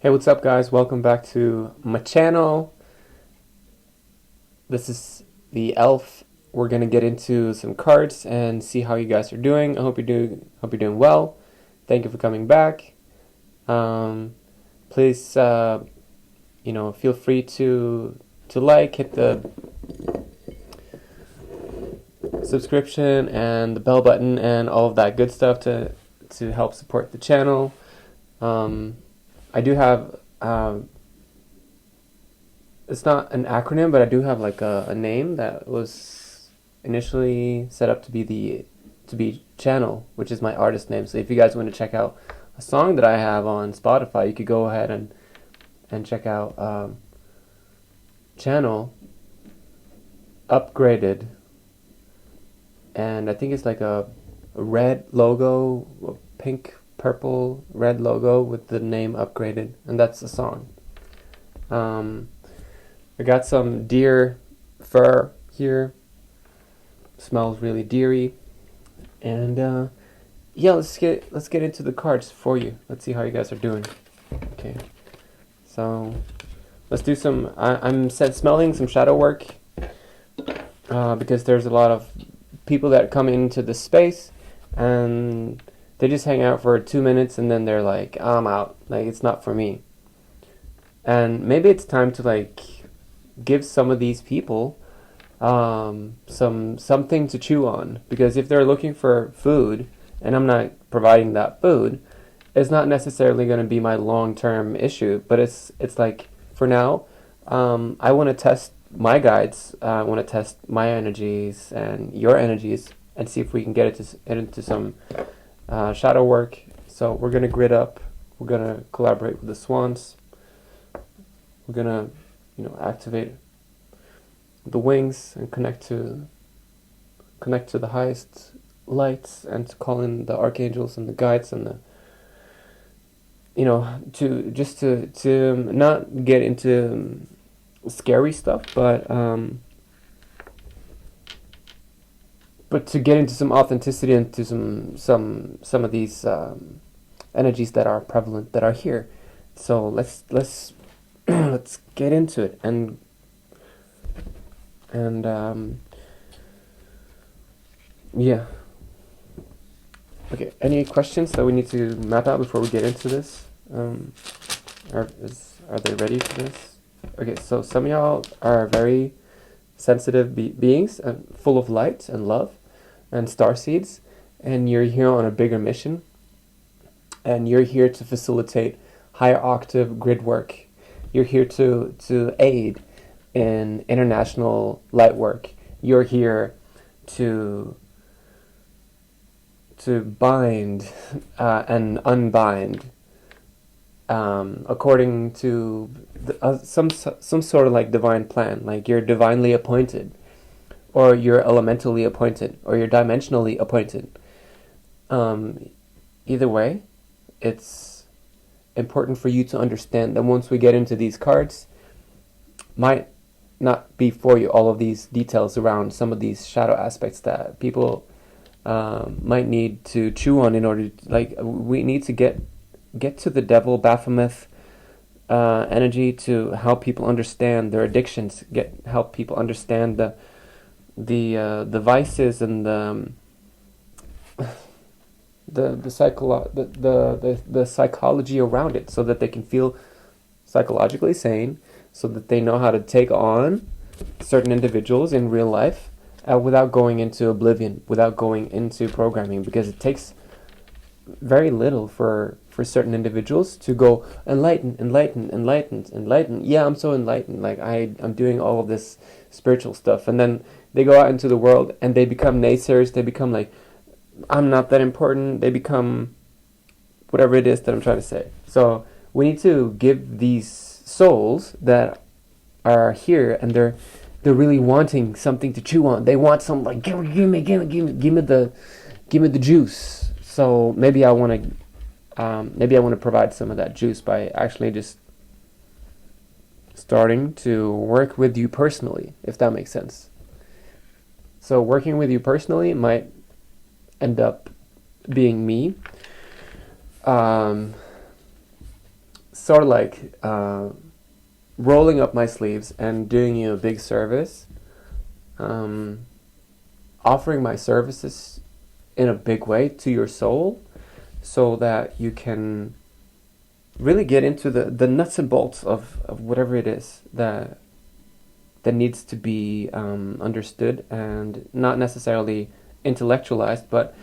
Hey, what's up guys? Welcome back to my channel. This is the elf. We're gonna get into some cards and see how you guys are doing. I hope you're doing well. Thank you for coming back. Please feel free to hit the subscription and the bell button and all of that good stuff to help support the channel. I do have, it's not an acronym, but I do have like a name that was initially set up to be channel, which is my artist name. So if you guys want to check out a song that I have on Spotify, you could go ahead and check out channel upgraded. And I think it's like a red logo, a pink, purple, red logo with the name upgraded, and that's the song. I got some deer fur here. Smells really deery, and yeah, let's get into the cards for you. Let's see how you guys are doing. Okay, so let's do some. I'm smelling some shadow work because there's a lot of people that come into the space and they just hang out for 2 minutes and then they're like, I'm out. Like, it's not for me. And maybe it's time to like give some of these people something to chew on, because if they're looking for food and I'm not providing that food, it's not necessarily going to be my long-term issue. But it's like, for now, I want to test my guides. I want to test my energies and your energies and see if we can get into some shadow work. So we're gonna grid up. We're gonna collaborate with the swans. We're gonna, activate the wings and connect to the highest lights, and to call in the archangels and the guides and the, to not get into scary stuff, but to get into some authenticity and to some of these energies that are prevalent, that are here. So let's let's get into it and yeah. Okay. Any questions that we need to map out before we get into this? Are they ready for this? Okay. So some of y'all are very sensitive beings, full of light and love and star seeds, and you're here on a bigger mission, and you're here to facilitate higher octave grid work. You're here to aid in international light work. You're here to bind and unbind according to some sort of like divine plan. Like, you're divinely appointed, or you're elementally appointed, or you're dimensionally appointed. Either way, it's important for you to understand that once we get into these cards, might not be for you all of these details around some of these shadow aspects that people might need to chew on in order to, like, we need to get to the devil Baphomet energy, to help people understand their addictions, help people understand the vices and the psychology around it, so that they can feel psychologically sane, so that they know how to take on certain individuals in real life without going into oblivion, without going into programming, because it takes very little for certain individuals to go enlighten. Yeah, I'm so enlightened. Like, I'm doing all of this spiritual stuff, and then they go out into the world and they become naysayers. They become like, I'm not that important. They become whatever it is that I'm trying to say. So we need to give these souls that are here and they're really wanting something to chew on. They want some, like, give me the juice. So maybe I want to provide some of that juice by actually just starting to work with you personally, if that makes sense. So working with you personally might end up being me sort of like rolling up my sleeves and doing you a big service, offering my services in a big way to your soul, so that you can really get into the nuts and bolts of whatever it is that needs to be understood, and not necessarily intellectualized, but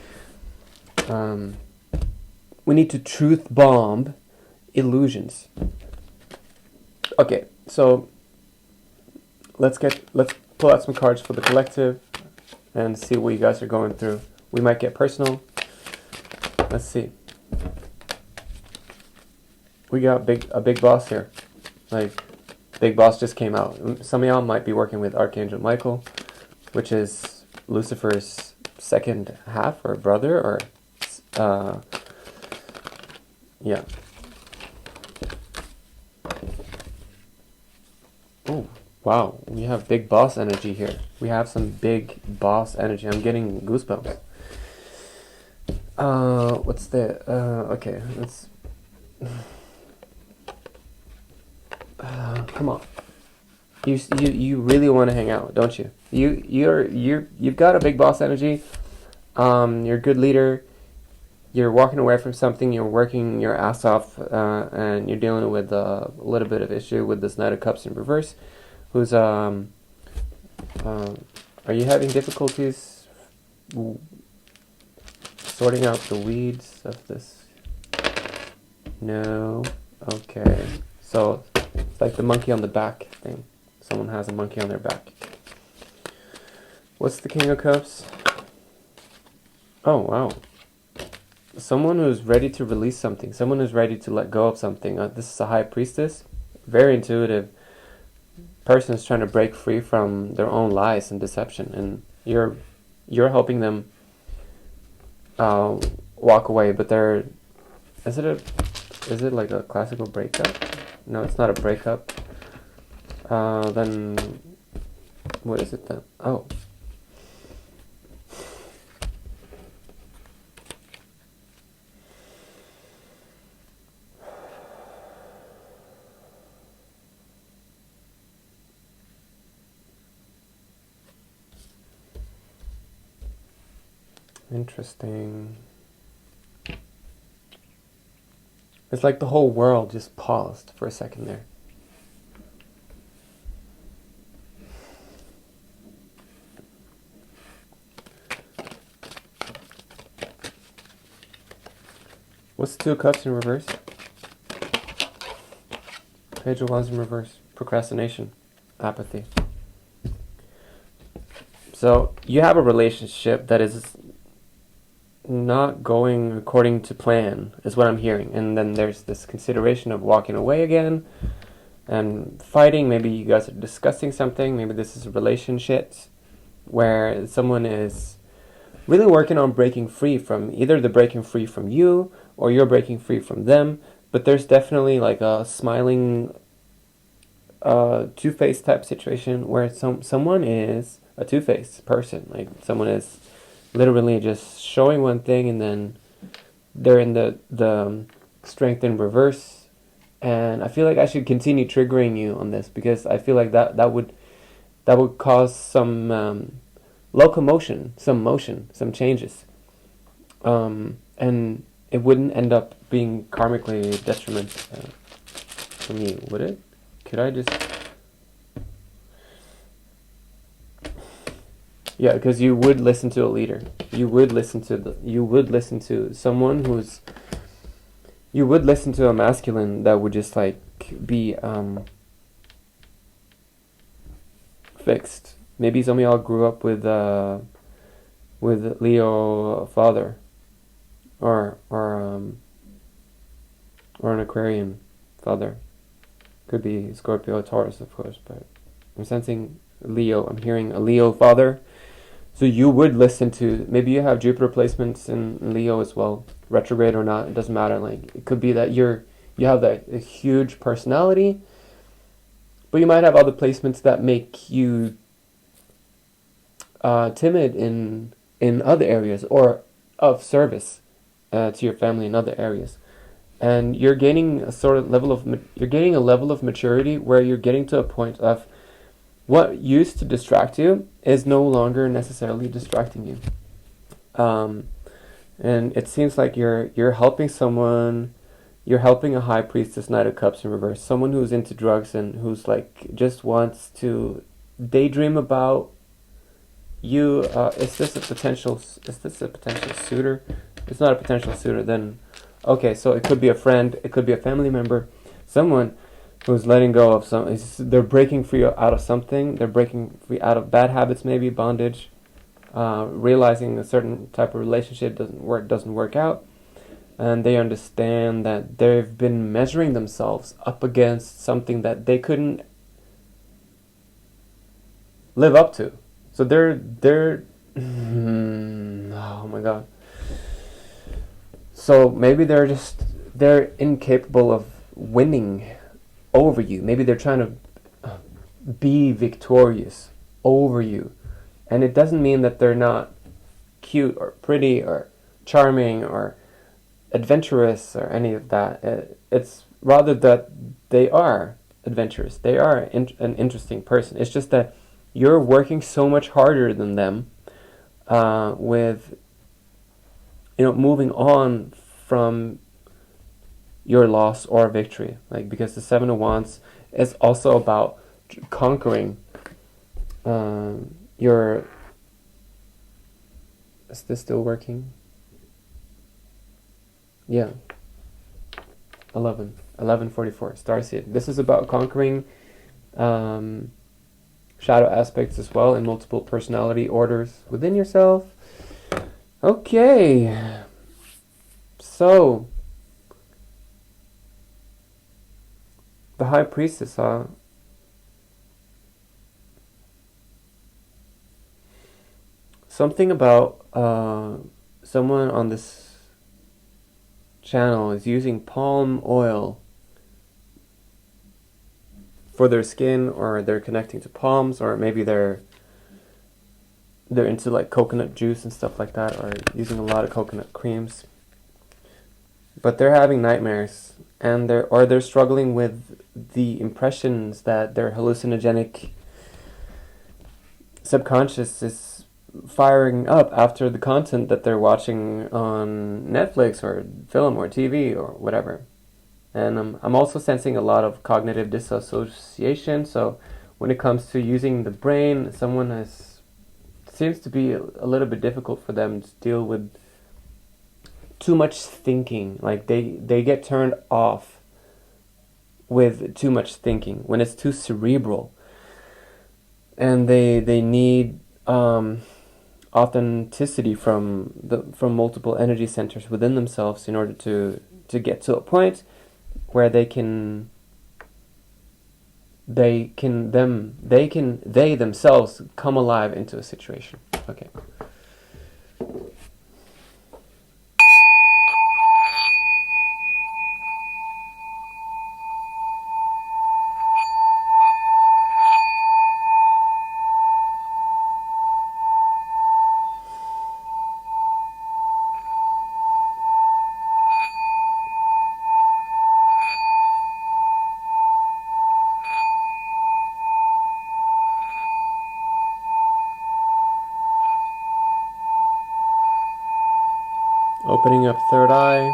we need to truth bomb illusions. Okay, so let's pull out some cards for the collective and see what you guys are going through. We might get personal. Let's see. We got a big boss here. Like, big boss just came out. Some of y'all might be working with Archangel Michael, which is Lucifer's second half or brother, or yeah. Oh, wow. We have big boss energy here. We have some big boss energy. I'm getting goosebumps. What's the okay, let's come on. You really want to hang out, don't you? You've got a big boss energy. You're a good leader. You're walking away from something. You're working your ass off, and you're dealing with a little bit of issue with this Knight of Cups in reverse. Who's are you having difficulties sorting out the weeds of this? No. Okay. So it's like the monkey on the back thing. Someone has a monkey on their back. What's the King of Cups? Oh, wow. Someone who's ready to release something. Someone who's ready to let go of something. This is a High Priestess. Very intuitive. Person is trying to break free from their own lies and deception. And you're helping them walk away. But they're... Is it like a classical breakup? No, it's not a breakup. Then what is it then? Oh. Interesting. It's like the whole world just paused for a second there. What's the Two of Cups in reverse? Page of Wands in reverse. Procrastination. Apathy. So you have a relationship that is not going according to plan, is what I'm hearing. And then there's this consideration of walking away again and fighting. Maybe you guys are discussing something. Maybe this is a relationship where someone is really working on breaking free from either the breaking free from you or you're breaking free from them. But there's definitely like a smiling two-faced type situation where someone is a two-faced person. Like someone is literally just showing one thing and then they're in the strength in reverse. And I feel like I should continue triggering you on this because I feel like that would cause some locomotion, some motion, some changes. And it wouldn't end up being karmically detrimental from you, would it? Could I just... Yeah, because you would listen to a leader. You would listen to someone who's... You would listen to a masculine that would just like be fixed. Maybe some of y'all grew up with Leo father, or an Aquarian father. Could be Scorpio or Taurus, of course, but I'm sensing Leo. I'm hearing a Leo father. So you would listen to, maybe you have Jupiter placements in Leo as well, retrograde or not, it doesn't matter. Like it could be that you have a huge personality, but you might have other placements that make you timid in other areas or of service to your family in other areas. and you're gaining a sort of level of maturity where you're getting to a point of what used to distract you is no longer necessarily distracting you. And it seems like you're helping someone. You're helping a high priestess, Knight of Cups in reverse, someone who's into drugs and who's like just wants to daydream about you. Is this a potential suitor? It's not a potential suitor. Then, okay, so it could be a friend, it could be a family member, someone who's letting go of some. They're breaking free out of something. They're breaking free out of bad habits, maybe bondage. Realizing a certain type of relationship doesn't work out. And they understand that they've been measuring themselves up against something that they couldn't live up to. So they're oh my god. So maybe they're incapable of winning over you. Maybe they're trying to be victorious over you. And it doesn't mean that they're not cute or pretty or charming or adventurous or any of that. It's rather that they are adventurous. They are an interesting person. It's just that you're working so much harder than them with moving on from your loss or victory. Like, because the Seven of Wands is also about conquering your... Is this still working? Yeah. 1144, Starseed. This is about conquering shadow aspects as well in multiple personality orders within yourself. Okay. So, the High Priestess, something about someone on this channel is using palm oil for their skin, or they're connecting to palms, or maybe they're into like coconut juice and stuff like that, or using a lot of coconut creams. But they're having nightmares, and they're struggling with the impressions that their hallucinogenic subconscious is firing up after the content that they're watching on Netflix or film or TV or whatever. And I'm also sensing a lot of cognitive disassociation. So when it comes to using the brain, seems to be a little bit difficult for them to deal with too much thinking. Like they get turned off with too much thinking when it's too cerebral, and they need authenticity from multiple energy centers within themselves in order to get to a point where they themselves come alive into a situation. Okay. Opening up third eye,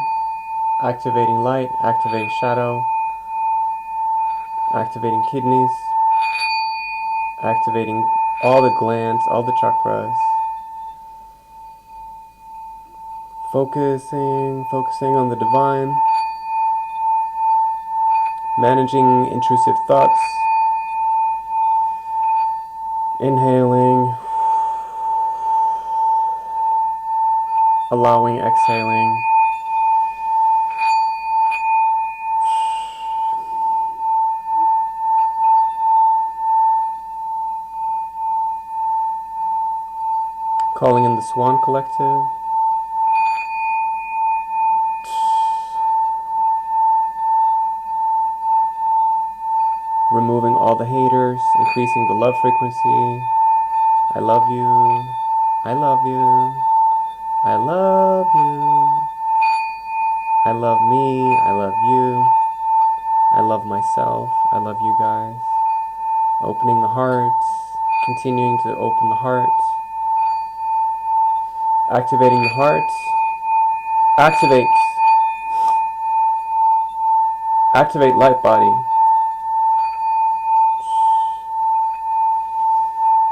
activating light, activating shadow, activating kidneys, activating all the glands, all the chakras. Focusing on the divine, managing intrusive thoughts, inhaling, allowing exhaling. Calling in the Swan Collective. Removing all the haters, increasing the love frequency. I love you. I love you. I love you. I love me, I love you, I love myself, I love you guys. Opening the heart, continuing to open the heart, activating the heart. Activate. Activate light body.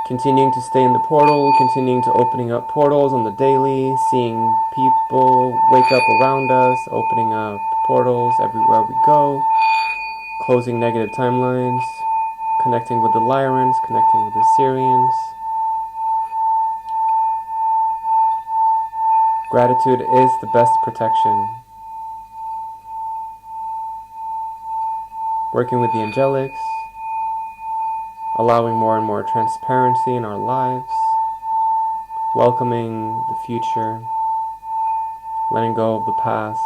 Continuing to stay in the portal, continuing to opening up portals on the daily, seeing people wake up around us, opening up portals everywhere we go, closing negative timelines, connecting with the Lyrans, connecting with the Sirians. Gratitude is the best protection. Working with the angelics, allowing more and more transparency in our lives, welcoming the future, letting go of the past.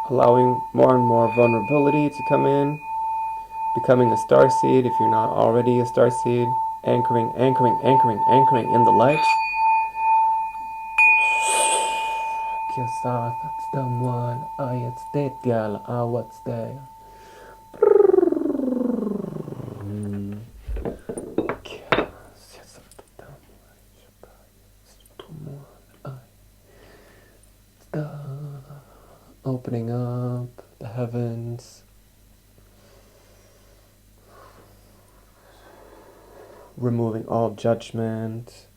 Allowing more and more vulnerability to come in, becoming a starseed if you're not already a starseed, anchoring, anchoring, anchoring, anchoring in the light. Opening up the heavens, removing all judgment,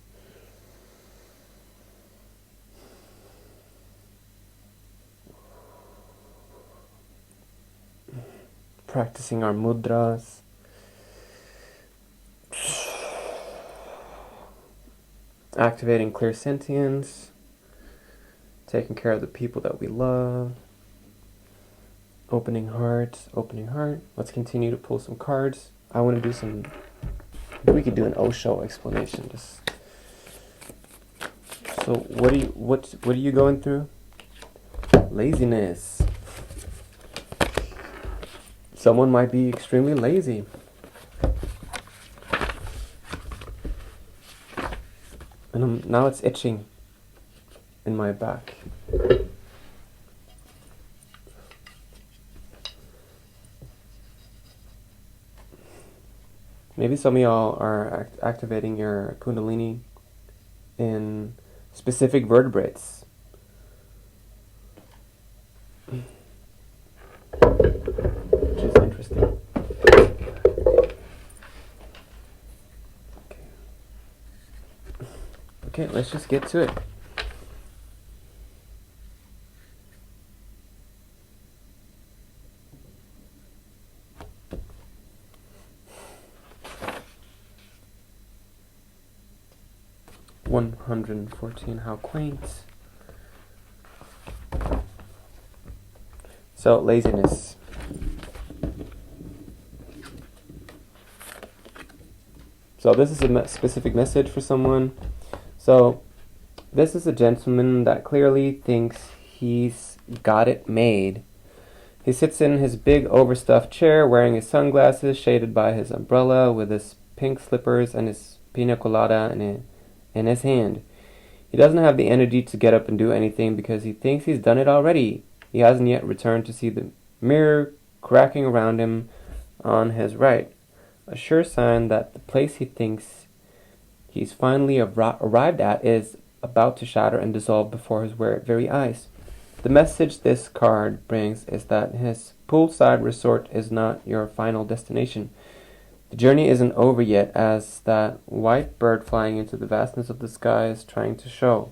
practicing our mudras, activating clear sentience, taking care of the people that we love, opening heart, opening heart. Let's continue to pull some cards. I want to do some, we could do an Osho explanation. Just so what are you going through? Laziness. Someone might be extremely lazy. And now it's itching in my back. Maybe some of y'all are activating your kundalini in specific vertebrates. Which is interesting. Okay, let's just get to it. $114, how quaint. So, laziness. So this is a specific message for someone. So, this is a gentleman that clearly thinks he's got it made. He sits in his big overstuffed chair wearing his sunglasses, shaded by his umbrella, with his pink slippers and his pina colada in his hand. He doesn't have the energy to get up and do anything because he thinks he's done it already. He hasn't yet returned to see the mirror cracking around him on his right. A sure sign that the place he thinks he's finally arrived at is about to shatter and dissolve before his very eyes. The message this card brings is that his poolside resort is not your final destination. The journey isn't over yet, as that white bird flying into the vastness of the sky is trying to show.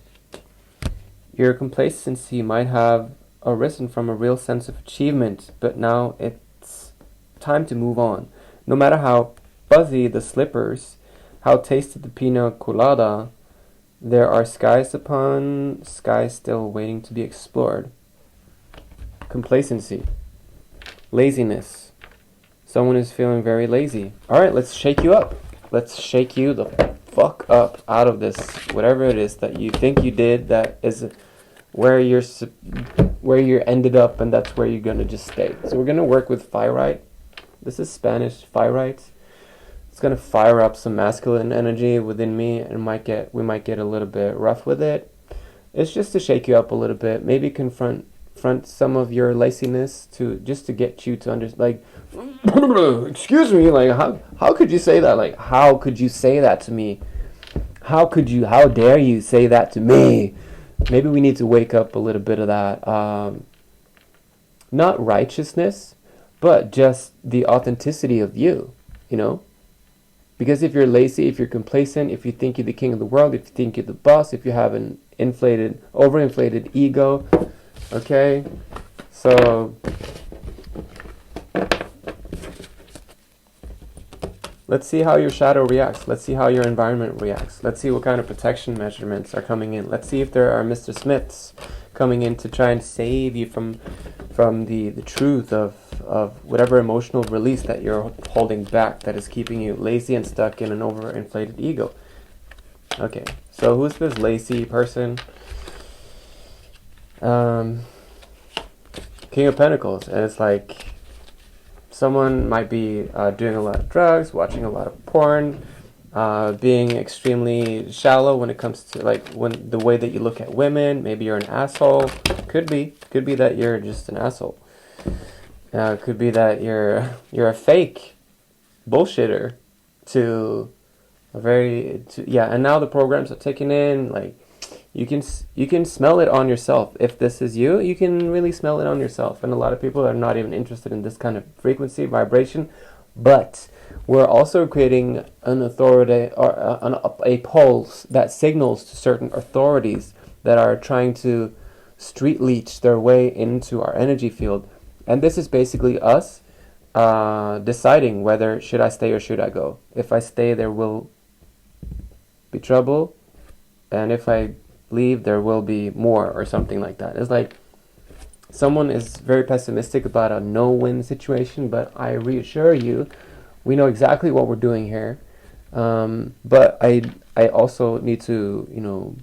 Your complacency might have arisen from a real sense of achievement, but now it's time to move on. No matter how fuzzy the slippers, how tasty the pina colada, there are skies upon skies still waiting to be explored. Complacency. Laziness. Someone is feeling very lazy. Alright, let's shake you up. let's shake you the fuck up out of this, whatever it is that you think you did, that is where you're ended up, and that's where you're gonna just stay. So we're gonna work with fyrite. This is Spanish, fyrite. It's gonna fire up some masculine energy within me, and we might get a little bit rough with it. It's just to shake you up a little bit, maybe confront some of your laziness, to just to get you to understand, like, excuse me, like, how could you say that? Like, how could you say that to me? How dare you say that to me? Maybe we need to wake up a little bit of that. Not righteousness, but just the authenticity of you, you know? Because if you're lazy, if you're complacent, if you think you're the king of the world, if you think you're the boss, if you have an overinflated ego, okay? So let's see how your shadow reacts. Let's see how your environment reacts. Let's see what kind of protection measurements are coming in. Let's see if there are Mr. Smiths coming in to try and save you from the truth of whatever emotional release that you're holding back, that is keeping you lazy and stuck in an overinflated ego. Okay, so who's this lazy person? King of Pentacles, and it's like someone might be doing a lot of drugs, watching a lot of porn, being extremely shallow when it comes to, like, when the way that you look at women. Maybe you're an asshole. Could be that you're just an asshole. Could be that you're a fake bullshitter and now the programs are taking in, like, you can smell it on yourself. If this is you, you can really smell it on yourself. And a lot of people are not even interested in this kind of frequency, vibration. But we're also creating an authority, or a pulse that signals to certain authorities that are trying to street leech their way into our energy field. And this is basically us deciding whether should I stay or should I go. If I stay, there will be trouble, and if I leave, there will be more, or something like that. It's like someone is very pessimistic about a no-win situation, but I reassure you, we know exactly what we're doing here. But I also need to,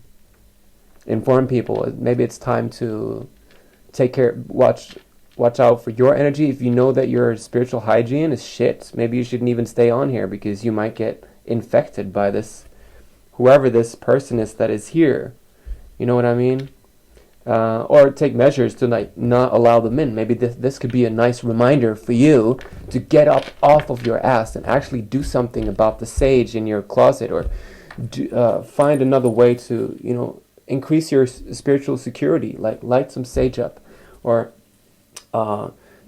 inform people. Maybe it's time to take care, watch out for your energy. If you know that your spiritual hygiene is shit, maybe you shouldn't even stay on here, because you might get infected by this, whoever this person is that is here. You know what I mean? Or take measures to, like, not allow them in. Maybe this could be a nice reminder for you to get up off of your ass and actually do something about the sage in your closet, or find another way to, increase your spiritual security, like light some sage up, or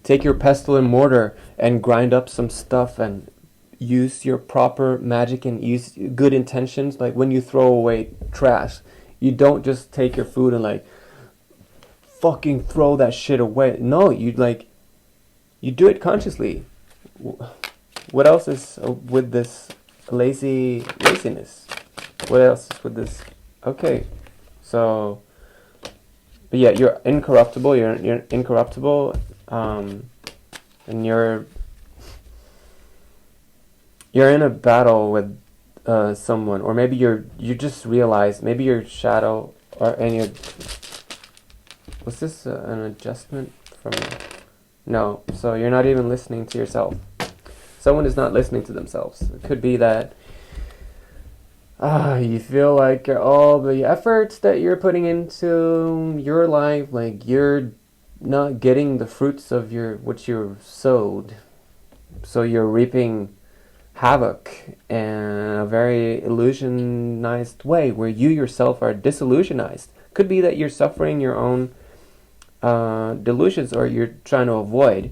take your pestle and mortar and grind up some stuff and use your proper magic and use good intentions. Like, when you throw away trash, you don't just take your food and, like, fucking throw that shit away. No, you do it consciously. What else is with this laziness? What else is with this? Okay, so, but yeah, you're incorruptible. You're incorruptible, and you're in a battle with someone, or maybe you just realize, maybe your shadow, was this an adjustment from? No, so you're not even listening to yourself. Someone is not listening to themselves. It could be that you feel like all the efforts that you're putting into your life, like, you're not getting the fruits of what you sowed. So you're reaping havoc in a very illusionized way, where you yourself are disillusionized. Could be that you're suffering your own delusions, or you're trying to avoid.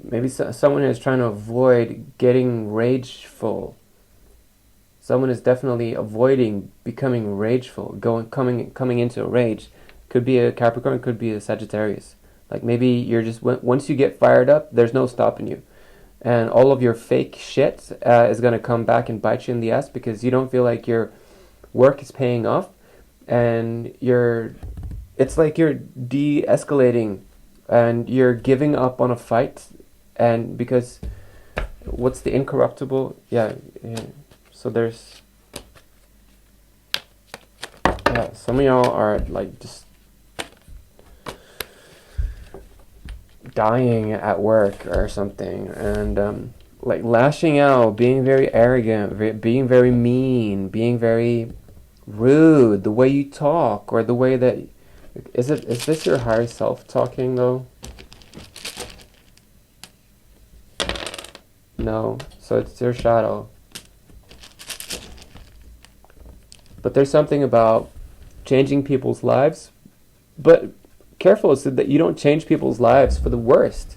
Maybe someone is trying to avoid getting rageful. Someone is definitely avoiding becoming rageful, coming into a rage. Could be a Capricorn, could be a Sagittarius. Like, maybe you're just, once you get fired up, there's no stopping you. And all of your fake shit is going to come back and bite you in the ass, because you don't feel like your work is paying off. And it's like you're de-escalating, and you're giving up on a fight. And because what's the incorruptible? Yeah. So there's, yeah, some of y'all are like just dying at work or something, and like lashing out, being very arrogant, being very mean, being very rude, the way you talk, or the way that, is this your higher self talking though? No, so it's your shadow. But there's something about changing people's lives, but careful so that you don't change people's lives for the worst.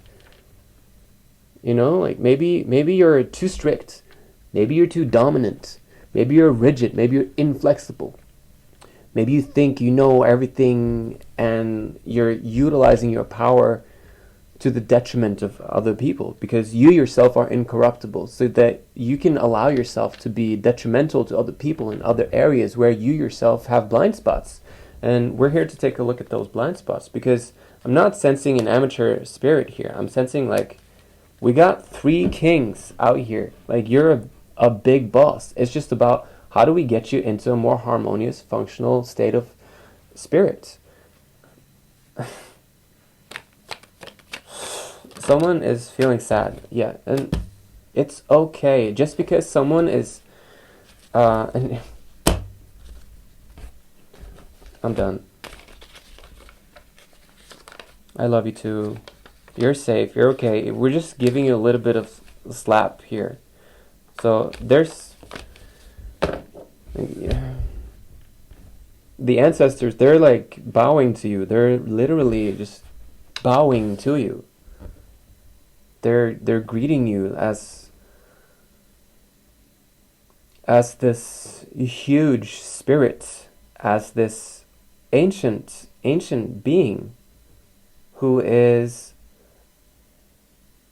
You know, like maybe you're too strict, maybe you're too dominant, maybe you're rigid, maybe you're inflexible. Maybe you think you know everything and you're utilizing your power to the detriment of other people, because you yourself are incorruptible, so that you can allow yourself to be detrimental to other people in other areas where you yourself have blind spots. And we're here to take a look at those blind spots, because I'm not sensing an amateur spirit here. I'm sensing like we got 3 kings out here. Like you're a big boss. It's just about how do we get you into a more harmonious, functional state of spirit. Someone is feeling sad. Yeah, and it's okay. Just because someone is... and I'm done. I love you too. You're safe. You're okay. We're just giving you a little bit of slap here. So there's... the ancestors, they're like bowing to you. They're literally just bowing to you. They're greeting you as this huge spirit, as this ancient being who is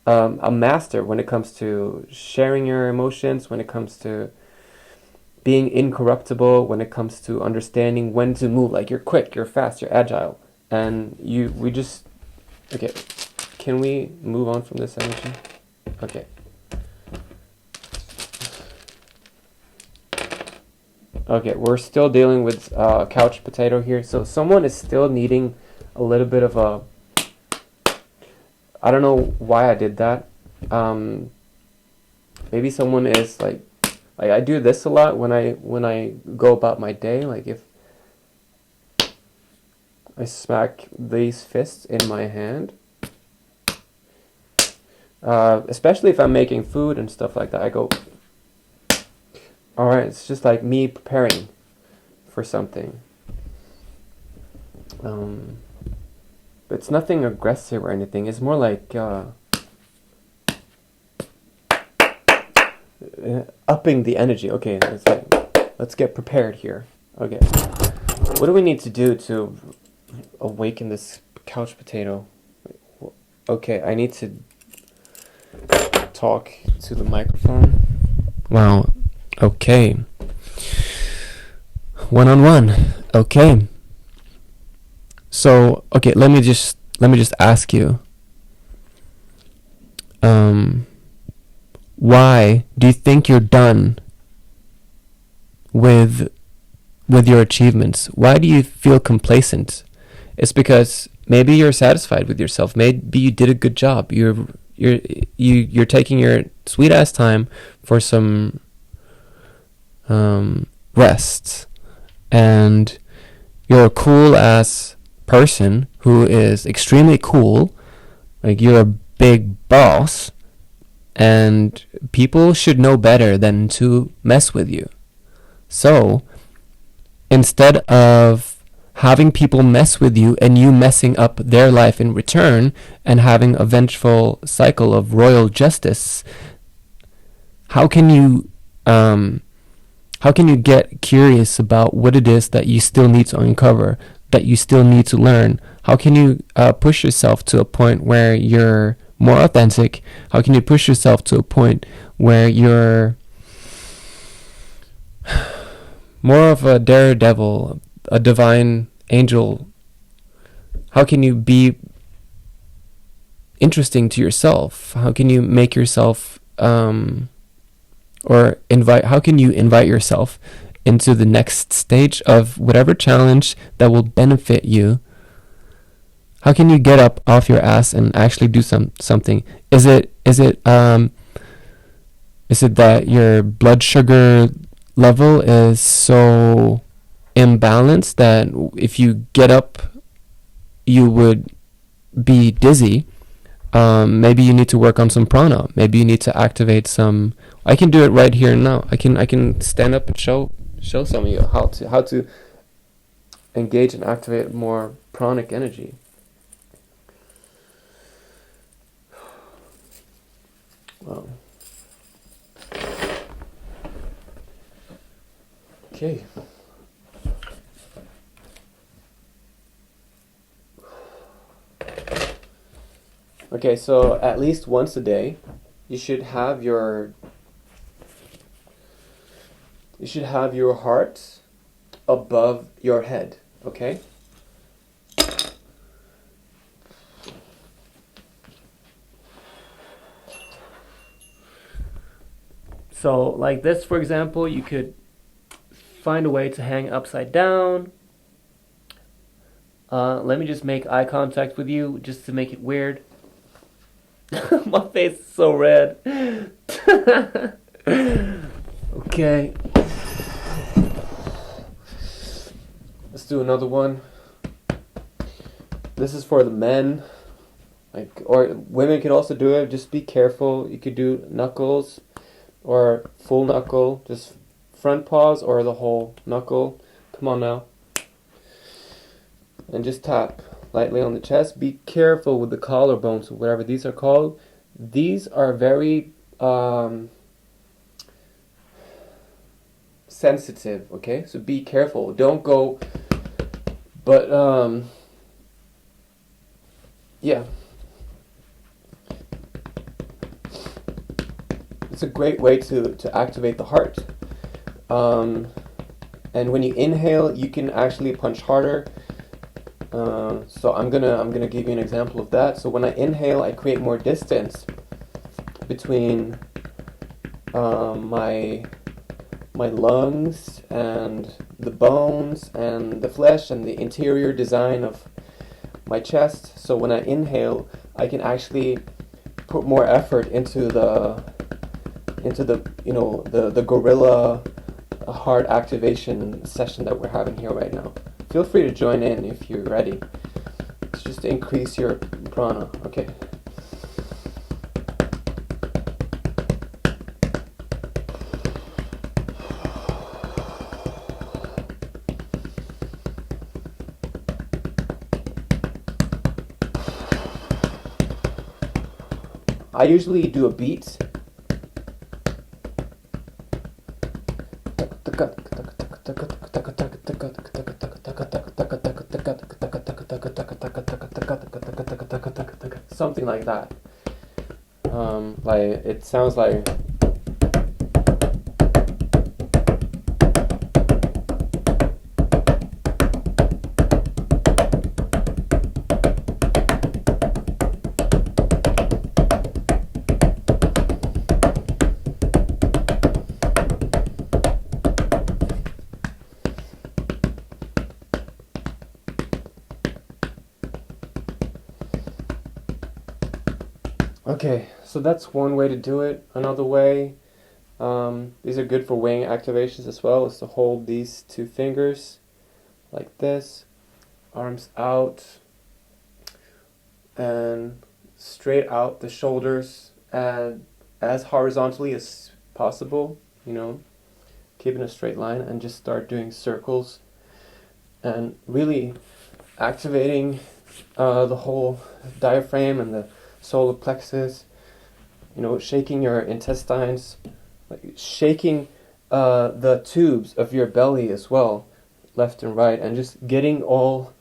a master when it comes to sharing your emotions, when it comes to being incorruptible, when it comes to understanding when to move. Like you're quick, you're fast, you're agile, and we just, okay. Can we move on from this energy? Okay. Okay, we're still dealing with couch potato here. So someone is still needing a little bit of a... I don't know why I did that. Maybe someone is like I do this a lot when I go about my day. Like if I smack these fists in my hand, especially if I'm making food and stuff like that, I go, alright, it's just like me preparing for something. But it's nothing aggressive or anything. It's more like upping the energy. Okay, it's like, let's get prepared here. Okay, what do we need to do to awaken this couch potato? Okay, I need to talk to the microphone. Wow. Okay. One-on-one. Okay. So, okay, let me just ask you. Why do you think you're done with your achievements? Why do you feel complacent? It's because maybe you're satisfied with yourself. Maybe you did a good job. You're taking your sweet ass time for some rest, and you're a cool ass person who is extremely cool. Like you're a big boss, and people should know better than to mess with you. So instead of having people mess with you and you messing up their life in return and having a vengeful cycle of royal justice, how can you get curious about what it is that you still need to uncover, that you still need to learn? How can you push yourself to a point where you're more authentic? How can you push yourself to a point where you're more of a daredevil, a divine angel? How can you be interesting to yourself? How can you make yourself or how can you invite yourself into the next stage of whatever challenge that will benefit you? How can you get up off your ass and actually do something? Is it that your blood sugar level is so imbalanced that if you get up you would be dizzy? Maybe you need to work on some prana. Maybe you need to activate some. I can do it right here and now. I can stand up and show some of you how to engage and activate more pranic energy. Wow. Okay. Okay, so at least once a day, you should have your heart above your head, okay? So like this, for example, you could find a way to hang upside down. Let me just make eye contact with you just to make it weird. My face is so red. Okay. Let's do another one. This is for the men. Or women can also do it. Just be careful. You could do knuckles or full knuckle. Just front paws or the whole knuckle. Come on now. And just tap lightly on the chest. Be careful with the collarbones or whatever these are called. These are very sensitive, okay? So be careful. Don't go, but yeah. It's a great way to activate the heart. And when you inhale, you can actually punch harder. So I'm gonna give you an example of that. So when I inhale, I create more distance between my lungs and the bones and the flesh and the interior design of my chest. So when I inhale, I can actually put more effort into the gorilla heart activation session that we're having here right now. Feel free to join in if you're ready. It's just to increase your prana. Okay. I usually do a beat. Something like that. Like it sounds like. Okay, so that's one way to do it. Another way, these are good for wing activations as well, is to hold these two fingers like this, arms out, and straight out the shoulders and as horizontally as possible, keeping a straight line, and just start doing circles and really activating the whole diaphragm and the solar plexus, shaking your intestines, shaking the tubes of your belly as well, left and right, and just getting all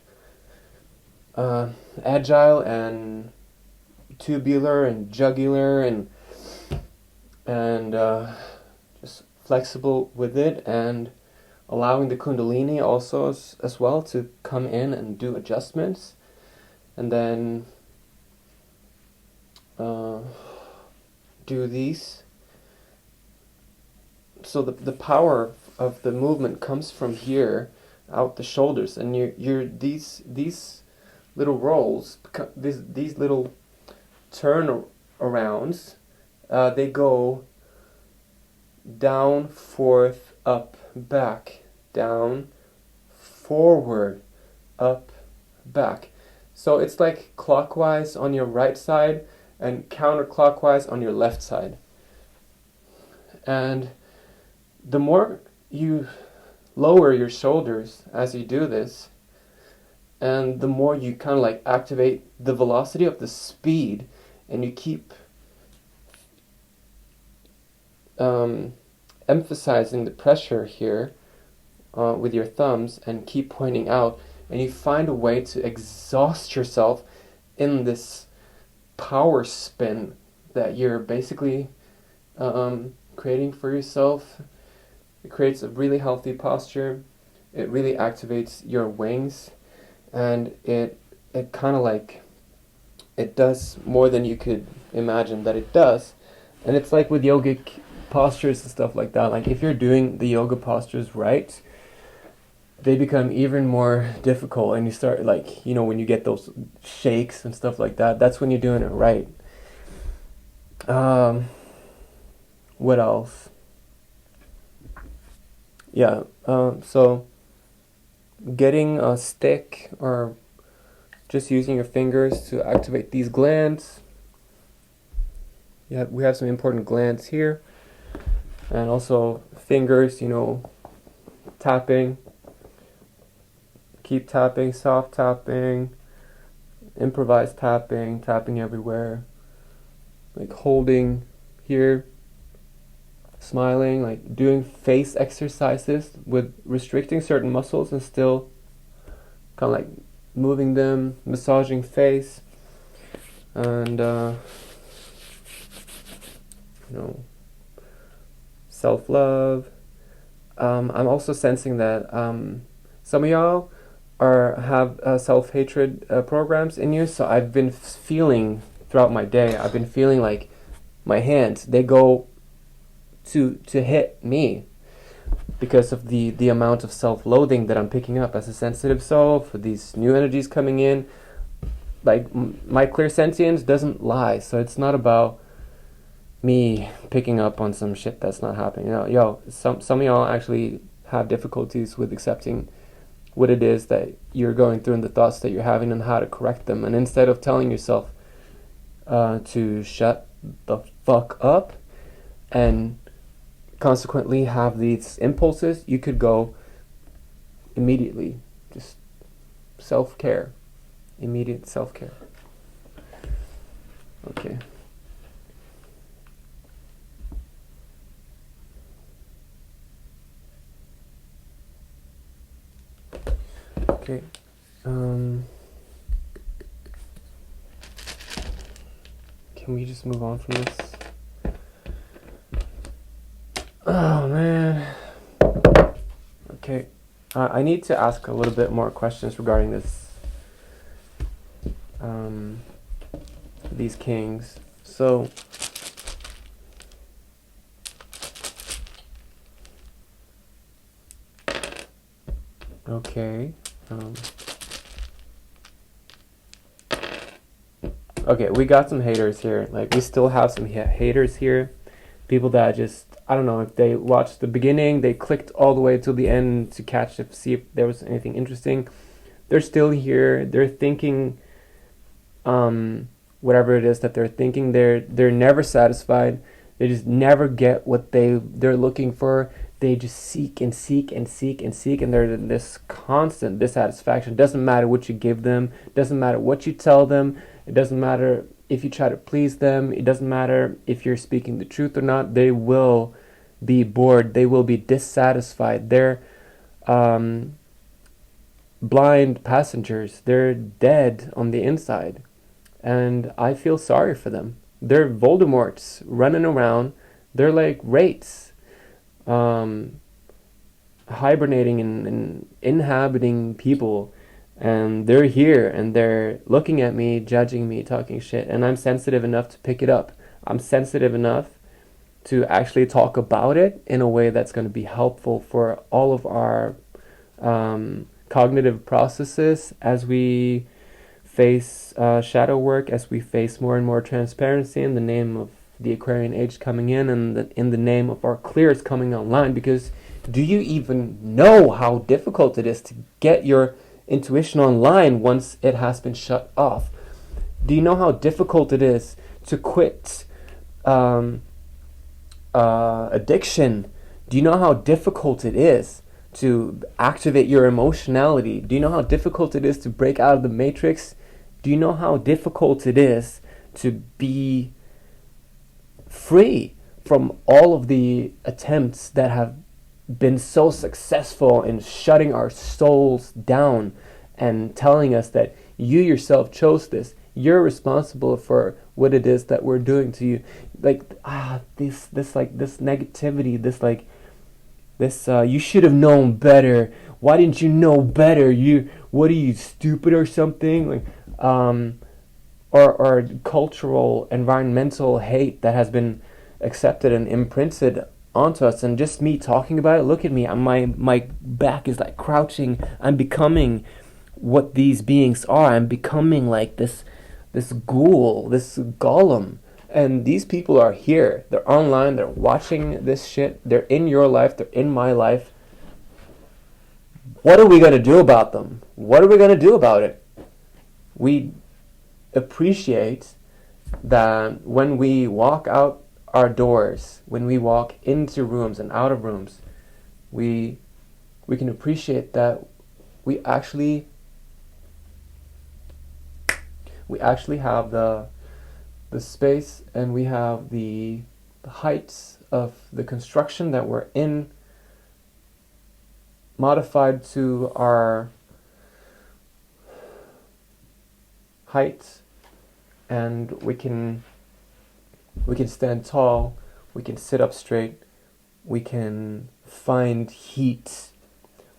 agile and tubular and jugular and just flexible with it, and allowing the kundalini also as well to come in and do adjustments, and then do these so the power of the movement comes from here out the shoulders, and you're these little rolls, these little turn arounds, they go down, forth, up, back, down, forward, up, back. So it's like clockwise on your right side and counterclockwise on your left side. And the more you lower your shoulders as you do this, and the more you kind of like activate the velocity of the speed, and you keep emphasizing the pressure here with your thumbs and keep pointing out, and you find a way to exhaust yourself in this power spin that you're basically creating for yourself. It creates a really healthy posture. It really activates your wings, and it kind of like, it does more than you could imagine that it does. And it's like with yogic postures and stuff like that, like if you're doing the yoga postures right, they become even more difficult, and you start like, you know, when you get those shakes and stuff like that, that's when you're doing it right. What else? Yeah, so getting a stick or just using your fingers to activate these glands. Yeah, we have some important glands here. And also fingers, you know, tapping. Keep tapping, soft tapping, improvised tapping, tapping everywhere. Like holding here, smiling, like doing face exercises with restricting certain muscles and still kind of like moving them, massaging face, and you know, self-love. I'm also sensing that some of y'all have self-hatred programs in you. So I've been feeling throughout my day, I've been feeling like my hands, they go to hit me because of the amount of self-loathing that I'm picking up as a sensitive soul for these new energies coming in. Like my clairsentience doesn't lie, so it's not about me picking up on some shit that's not happening. You know, some of y'all actually have difficulties with accepting what it is that you're going through and the thoughts that you're having and how to correct them. And instead of telling yourself to shut the fuck up and consequently have these impulses, you could go immediately, just self-care, immediate self-care. Okay. Okay. Can we just move on from this? Oh man. Okay. I need to ask a little bit more questions regarding this. These kings. So. Okay. Okay, we got some haters here. Like, we still have some haters here. People that just, I don't know, if they watched the beginning, they clicked all the way to the end to catch it, see if there was anything interesting. They're still here. They're thinking, whatever it is that they're thinking. They're never satisfied. They just never get what they're looking for. They just seek and seek and seek and seek, and they're in this constant dissatisfaction. Doesn't matter what you give them. Doesn't matter what you tell them. It doesn't matter if you try to please them. It doesn't matter if you're speaking the truth or not. They will be bored. They will be dissatisfied. They're blind passengers. They're dead on the inside. And I feel sorry for them. They're Voldemorts running around. They're like wraiths. Hibernating and inhabiting people, and they're here and they're looking at me, judging me, talking shit, and I'm sensitive enough to pick it up. I'm sensitive enough to actually talk about it in a way that's going to be helpful for all of our cognitive processes as we face shadow work, as we face more and more transparency in the name of the Aquarian age coming in, and in the name of our clears coming online. Because do you even know how difficult it is to get your intuition online once it has been shut off? Do you know how difficult it is to quit addiction? Do you know how difficult it is to activate your emotionality? Do you know how difficult it is to break out of the matrix? Do you know how difficult it is to be free from all of the attempts that have been so successful in shutting our souls down and telling us that you yourself chose this, you're responsible for what it is that we're doing to you? Like this negativity, this you should have known better. Why didn't you know better? What are you, stupid or something? Like or cultural environmental hate that has been accepted and imprinted onto us. And just me talking about it, look at me, my back is like crouching. I'm becoming what these beings are. I'm becoming like this ghoul, this golem. And these people are here. They're online. They're watching this shit. They're in your life. They're in my life. What are we going to do about them? What are we going to do about it? We appreciate that when we walk out our doors, when we walk into rooms and out of rooms, we can appreciate that we actually have the space, and we have the heights of the construction that we're in modified to our height, and we can stand tall, we can sit up straight, we can find heat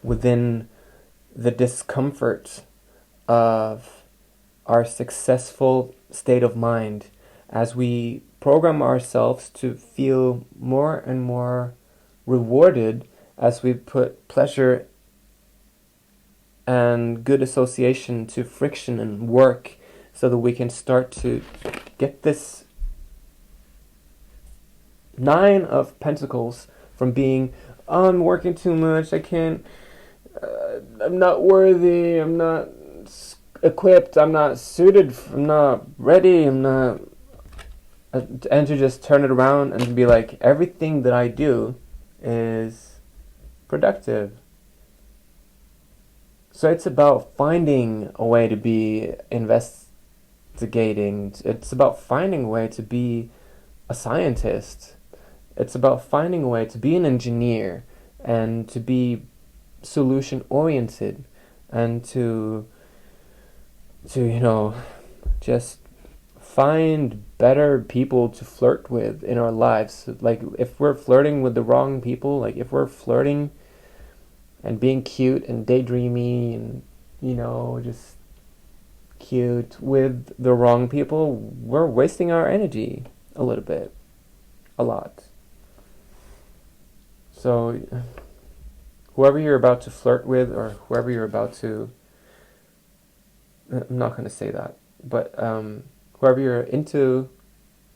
within the discomfort of our successful state of mind, as we program ourselves to feel more and more rewarded as we put pleasure and good association to friction and work, so that we can start to get this 9 of Pentacles from being, oh, I'm working too much, I can't, I'm not worthy, I'm not equipped, I'm not suited, I'm not ready, I'm not, and to just turn it around and be like, everything that I do is productive. So it's about finding a way to be investigating. It's about finding a way to be a scientist. It's about finding a way to be an engineer and to be solution oriented, and to just find better people to flirt with in our lives. Like, if we're flirting with the wrong people, like if we're flirting and being cute and daydreamy and just cute with the wrong people, we're wasting our energy a little bit, a lot. So whoever you're about to flirt with, or whoever you're about to, I'm not going to say that, but whoever you're into,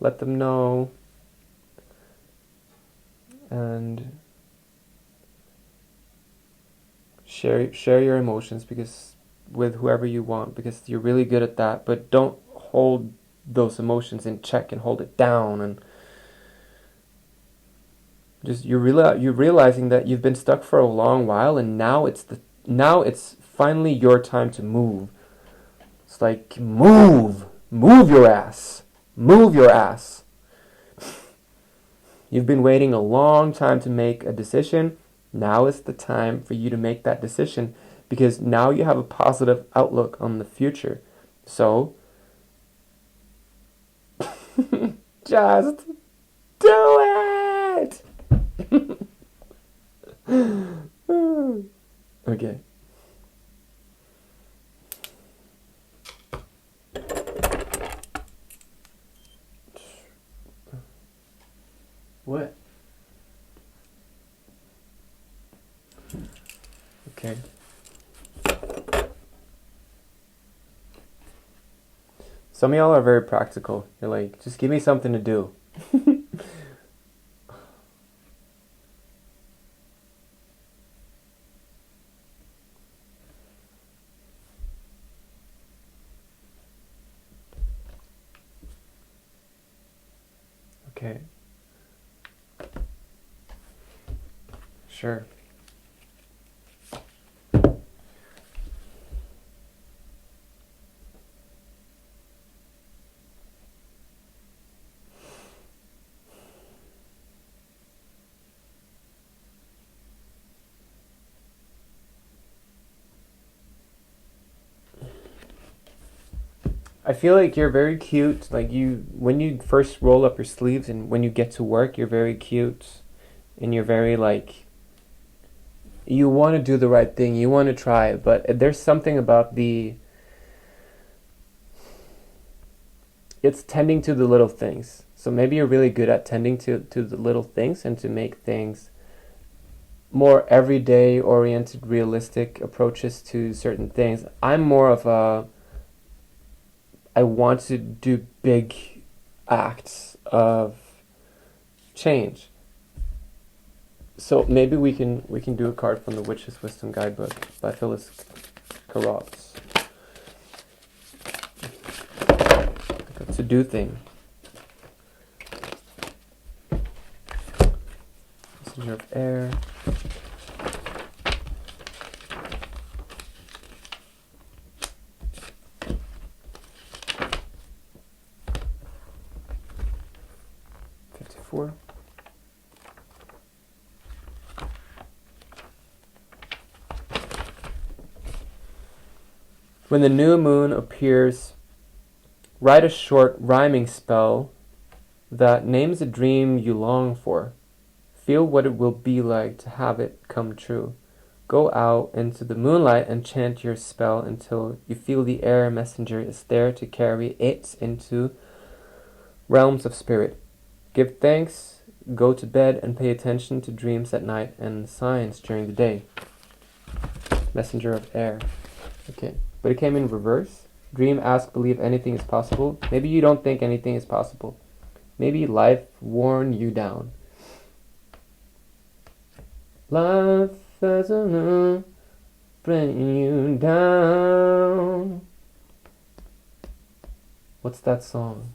let them know, and share your emotions, because with whoever you want, because you're really good at that. But don't hold those emotions in check and hold it down, and just you're realizing that you've been stuck for a long while, and now it's finally your time to move. It's like, move your ass, move your ass. You've been waiting a long time to make a decision. Now is the time for you to make that decision, because now you have a positive outlook on the future. So just do it. Okay. What? Okay. Some of y'all are very practical. You're like, just give me something to do. Okay. Sure. I feel like you're very cute. Like when you first roll up your sleeves and when you get to work, you're very cute, and you're very like, you want to do the right thing, you want to try it, but there's something about it's tending to the little things. So maybe you're really good at tending to the little things and to make things more everyday oriented, realistic approaches to certain things. I'm more of I want to do big acts of change. So maybe we can do a card from the Witch's Wisdom Guidebook by Phyllis Carrots. Like a to-do thing. Messenger of Air. When the new moon appears, write a short rhyming spell that names a dream you long for. Feel what it will be like to have it come true. Go out into the moonlight and chant your spell until you feel the air messenger is there to carry it into realms of spirit. Give thanks, go to bed, and pay attention to dreams at night and signs during the day. Messenger of Air. Okay. But it came in reverse. Dream, ask, believe anything is possible. Maybe you don't think anything is possible. Maybe life worn you down. Life has a bring you down. What's that song?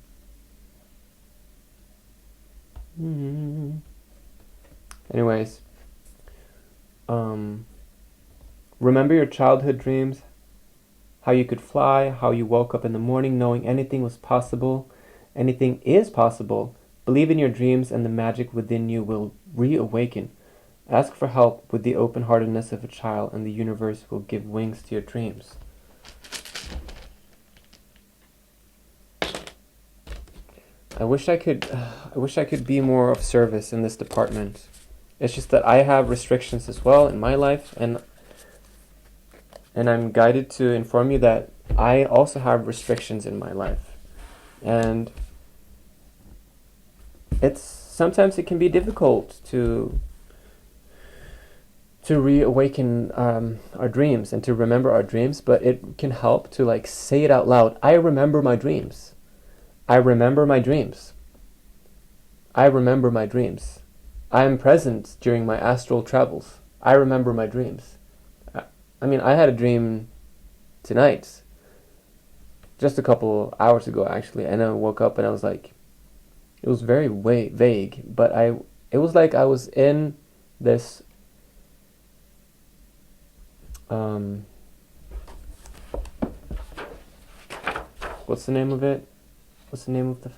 Anyways, remember your childhood dreams. How you could fly, how you woke up in the morning knowing anything was possible. Anything is possible. Believe in your dreams and the magic within you will reawaken. Ask for help with the open-heartedness of a child and the universe will give wings to your dreams. I wish I could be more of service in this department. It's just that I have restrictions as well in my life, and I'm guided to inform you that I also have restrictions in my life. And sometimes it can be difficult to reawaken our dreams and to remember our dreams, but it can help to like say it out loud. I remember my dreams. I remember my dreams. I remember my dreams. I am present during my astral travels. I remember my dreams. I mean, I had a dream tonight, just a couple hours ago actually, and I woke up and I was like, it was very vague, but it was like I was in this what's the name of it? What's the name of the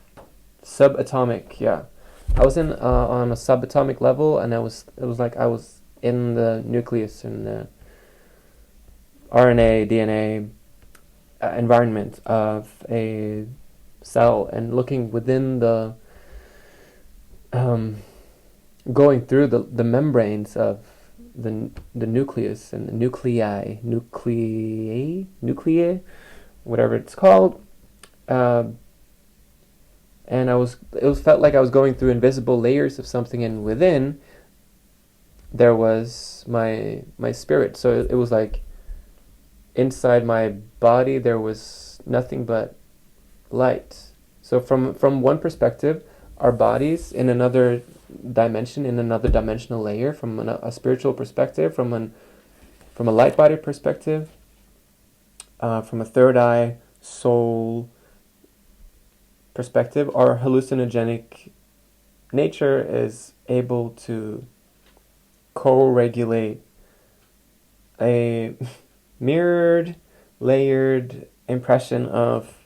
subatomic? Yeah, I was in on a subatomic level, and it was like I was in the nucleus and the RNA, DNA environment of a cell and looking within the going through the membranes of the nucleus and the nuclei, whatever it's called, and it felt like I was going through invisible layers of something, and within there was my spirit. So it was like inside my body there was nothing but light. So from one perspective, our bodies in another dimension, in another dimensional layer, from a spiritual perspective, from a light body perspective, from a third eye soul perspective, our hallucinogenic nature is able to co-regulate a mirrored, layered impression of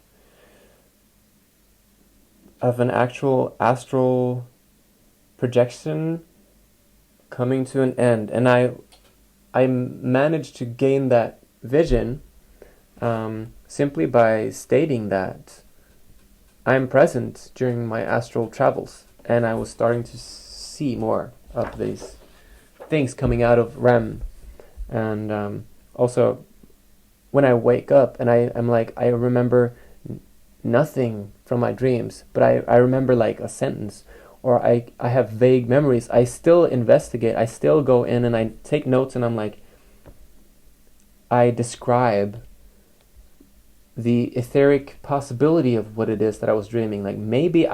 an actual astral projection coming to an end. And I managed to gain that vision simply by stating that I'm present during my astral travels, and I was starting to see more of these things coming out of REM. And also, when I wake up and I'm like, I remember nothing from my dreams, but I remember like a sentence, or I have vague memories. I still investigate, I still go in and I take notes, and I'm like, I describe the etheric possibility of what it is that I was dreaming. Like maybe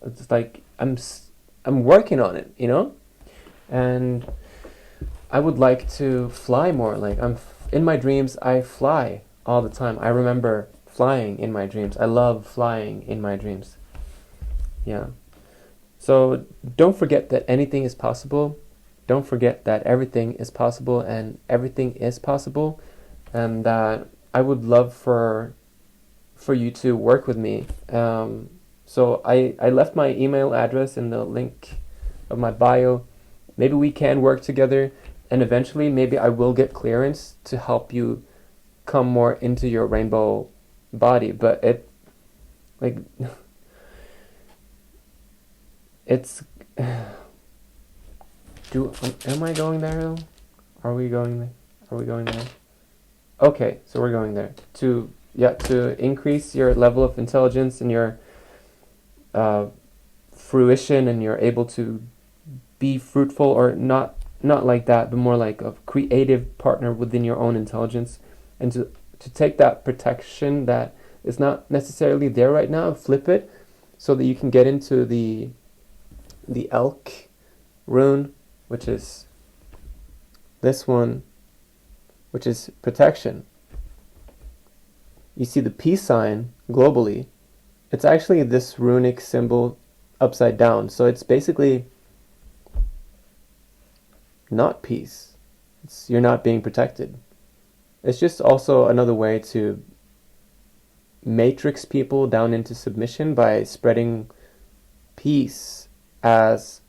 it's like I'm working on it, you know? And I would like to fly more. Like in my dreams, I fly all the time. I remember flying in my dreams. I love flying in my dreams. Yeah. So don't forget that anything is possible. Don't forget that everything is possible, and everything is possible, and that I would love for you to work with me. So I left my email address in the link of my bio. Maybe we can work together, and eventually maybe I will get clearance to help you come more into your rainbow body. But it's am I going there though? Are we going there? Okay, so we're going there to increase your level of intelligence and your fruition, and you're able to be fruitful, or not like that, but more like a creative partner within your own intelligence, and to take that protection that is not necessarily there right now, flip it so that you can get into the elk rune, which is this one, which is protection. You see the peace sign globally. It's actually this runic symbol upside down. So it's basically not peace. You're not being protected. It's just also another way to matrix people down into submission by spreading peace as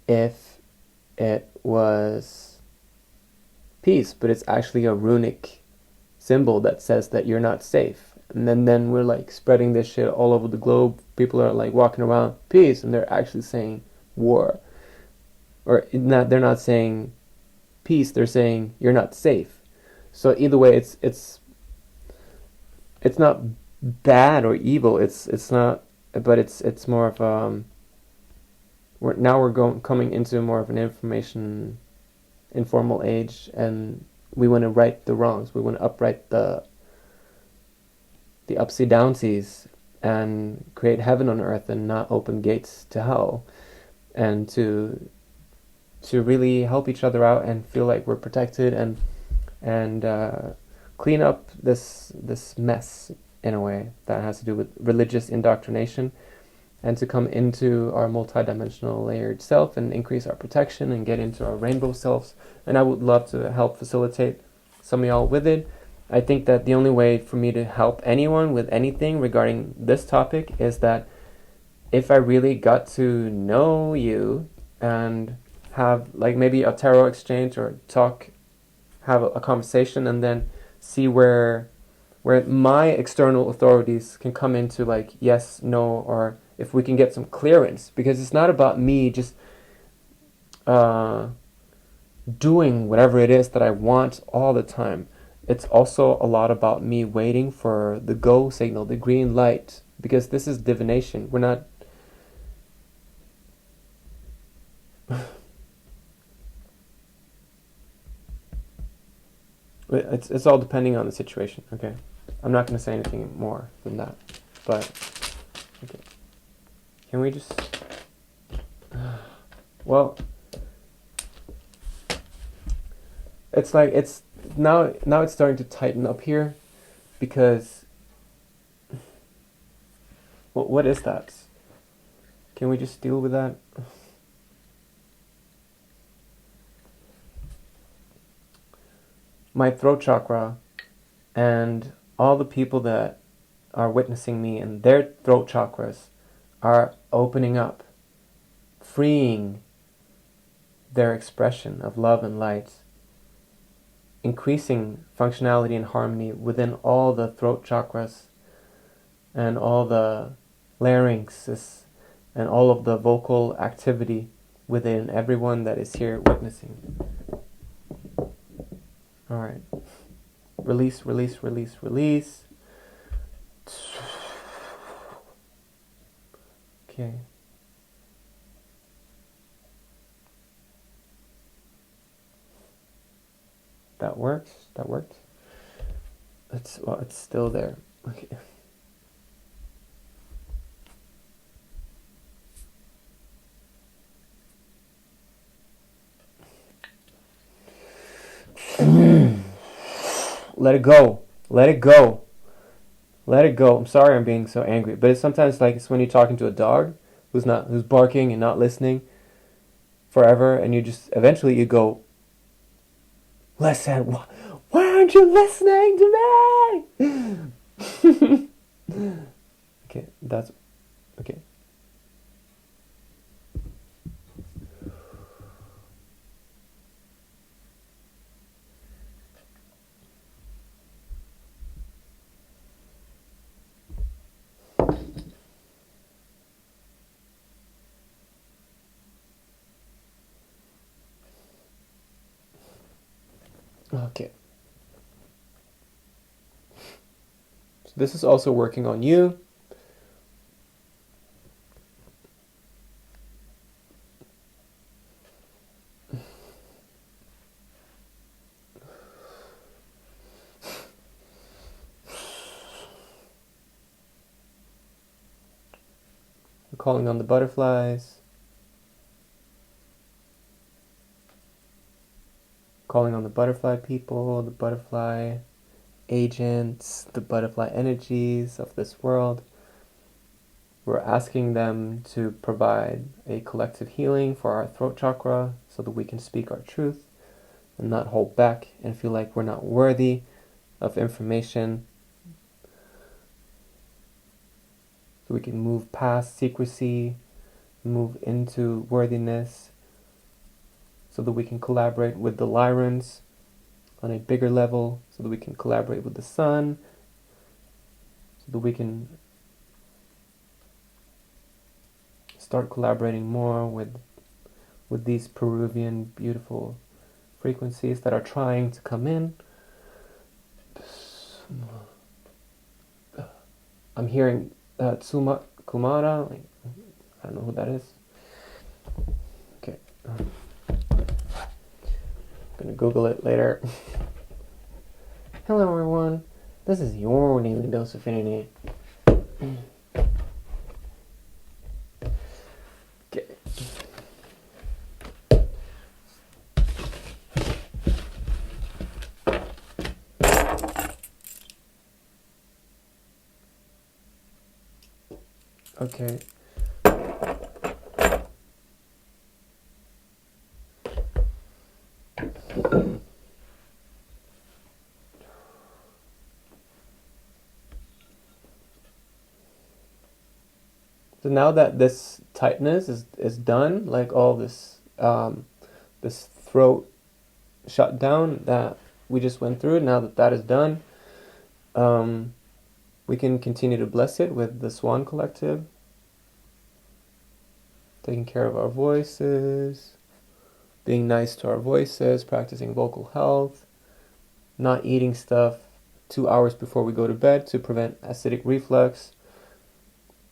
if it was peace, but it's actually a runic symbol that says that you're not safe. And then we're like spreading this shit all over the globe. People are like walking around peace, and they're actually saying war. Or they're not saying peace, they're saying you're not safe. So either way, it's not bad or evil. It's not, but it's more of we're coming into more of an informal age, and we want to right the wrongs. We want to upright the upsy downsies and create heaven on earth, and not open gates to hell, and to really help each other out and feel like we're protected, and clean up this mess in a way that has to do with religious indoctrination, and to come into our multidimensional layered self and increase our protection and get into our rainbow selves. And I would love to help facilitate some of y'all with it. I think that the only way for me to help anyone with anything regarding this topic is that if I really got to know you and have like maybe a tarot exchange, or have a conversation, and then see where my external authorities can come into like yes, no, or if we can get some clearance, because it's not about me just doing whatever it is that I want all the time. It's also a lot about me waiting for the go signal, the green light, because this is divination. We're not It's all depending on the situation. Okay, I'm not going to say anything more than that. But okay, can we just? Well, it's like it's now it's starting to tighten up here, because what is that? Can we just deal with that? My throat chakra and all the people that are witnessing me and their throat chakras are opening up, freeing their expression of love and light, increasing functionality and harmony within all the throat chakras and all the larynxes and all of the vocal activity within everyone that is here witnessing. All right. Release, release, release, release. Okay. That works. That worked. It's still there. Okay. Let it go. Let it go. Let it go. I'm sorry I'm being so angry, but it's sometimes like it's when you're talking to a dog who's barking and not listening forever, and you just eventually you go, listen, why aren't you listening to me? Okay, that's okay. Okay. So this is also working on you. We're calling on the butterflies. Calling on the butterfly people, the butterfly agents, the butterfly energies of this world. We're asking them to provide a collective healing for our throat chakra so that we can speak our truth and not hold back and feel like we're not worthy of information. So we can move past secrecy, move into worthiness, so that we can collaborate with the Lyrans on a bigger level, so that we can collaborate with the sun, so that we can start collaborating more with these Peruvian beautiful frequencies that are trying to come in. I'm hearing Tsuma Kumara. I don't know who that is. Okay. I'm gonna Google it later. Hello everyone, this is your daily dose of infinity. Okay. Okay. So now that this tightness is done, like all this this throat shutdown that we just went through, now that that is done, we can continue to bless it with the Swan Collective, taking care of our voices, being nice to our voices, practicing vocal health, not eating stuff 2 hours before we go to bed to prevent acidic reflux,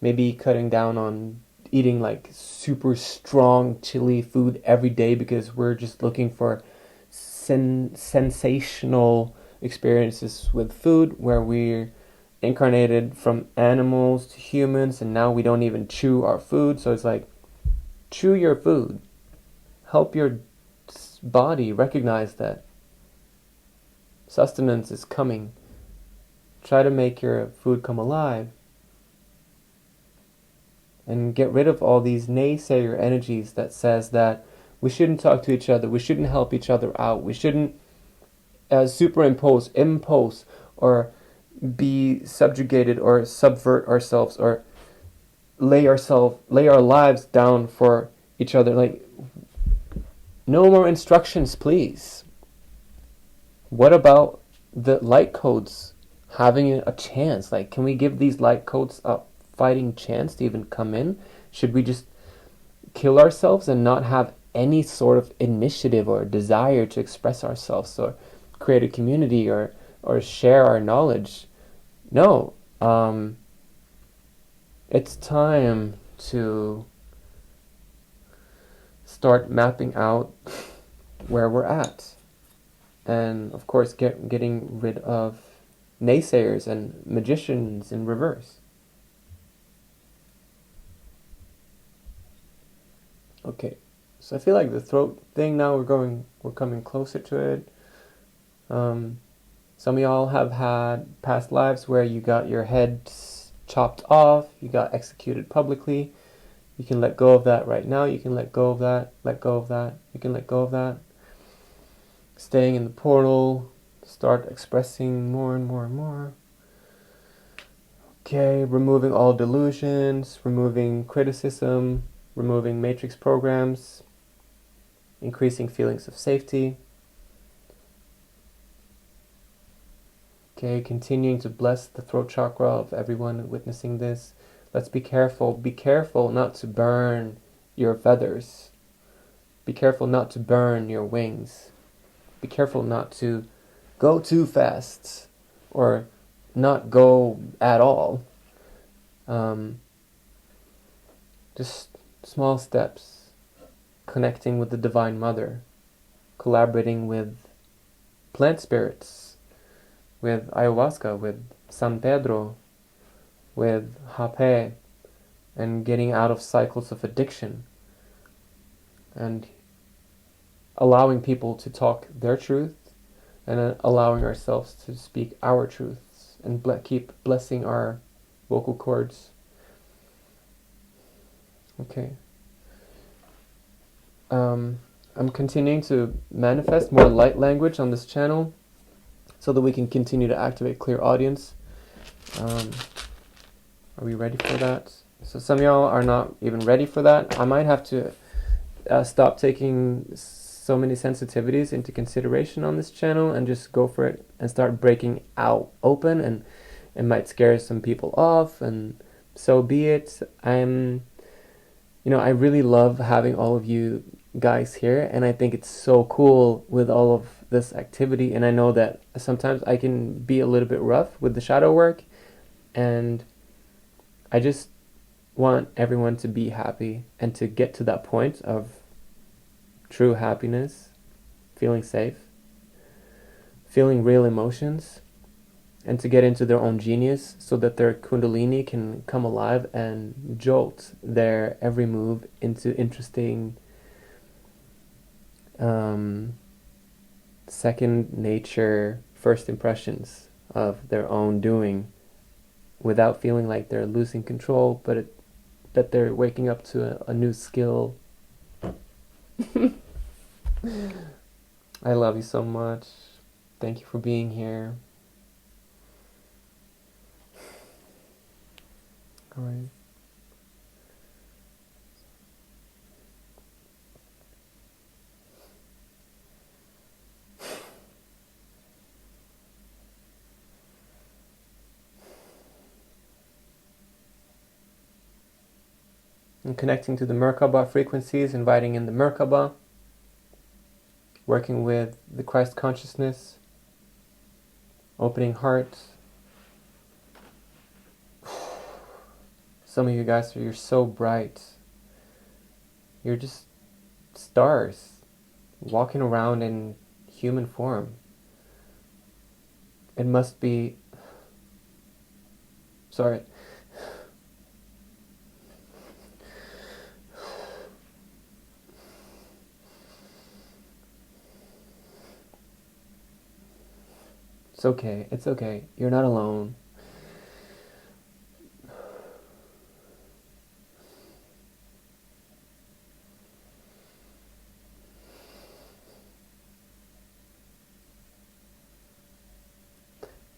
maybe cutting down on eating like super strong chili food every day because we're just looking for sensational experiences with food where we're incarnated from animals to humans, and now we don't even chew our food. So it's like, chew your food. Help your body recognize that sustenance is coming. Try to make your food come alive. And get rid of all these naysayer energies that says that we shouldn't talk to each other, we shouldn't help each other out, we shouldn't superimpose, impose, or be subjugated or subvert ourselves or lay our lives down for each other. Like, no more instructions, please. What about the light codes having a chance? Like, can we give these light codes a fighting chance to even come in? Should we just kill ourselves and not have any sort of initiative or desire to express ourselves or create a community or share our knowledge? No. It's time to start mapping out where we're at. And of course, getting rid of naysayers and magicians in reverse. Okay, so I feel like the throat thing now, we're coming closer to it. Some of y'all have had past lives where you got your heads chopped off, you got executed publicly. You can let go of that right now. You can let go of that, let go of that. You can let go of that. Staying in the portal, start expressing more and more and more. Okay, removing all delusions, removing criticism, removing matrix programs, increasing feelings of safety. Okay, continuing to bless the throat chakra of everyone witnessing this. Let's be careful. Be careful not to burn your feathers. Be careful not to burn your wings. Be careful not to go too fast or not go at all. Just small steps. Connecting with the Divine Mother. Collaborating with plant spirits. With ayahuasca, with San Pedro, with Hape, and getting out of cycles of addiction. And allowing people to talk their truth, and allowing ourselves to speak our truths, and keep blessing our vocal cords. Okay. I'm continuing to manifest more light language on this channel so that we can continue to activate clear audience. Are we ready for that? So some of y'all are not even ready for that. I might have to stop taking so many sensitivities into consideration on this channel and just go for it and start breaking out open, and it might scare some people off, and so be it. I really love having all of you guys here, and I think it's so cool with all of this activity, and I know that sometimes I can be a little bit rough with the shadow work, and I just want everyone to be happy and to get to that point of true happiness, feeling safe, feeling real emotions, and to get into their own genius so that their kundalini can come alive and jolt their every move into interesting second nature first impressions of their own doing, without feeling like they're losing control, but that they're waking up to a new skill. I love you so much. Thank you for being here. All right. And connecting to the Merkaba frequencies, inviting in the Merkaba, working with the Christ consciousness, opening heart. Some of you guys, you're so bright. You're just stars walking around in human form. It must be... Sorry. It's okay. It's okay. You're not alone.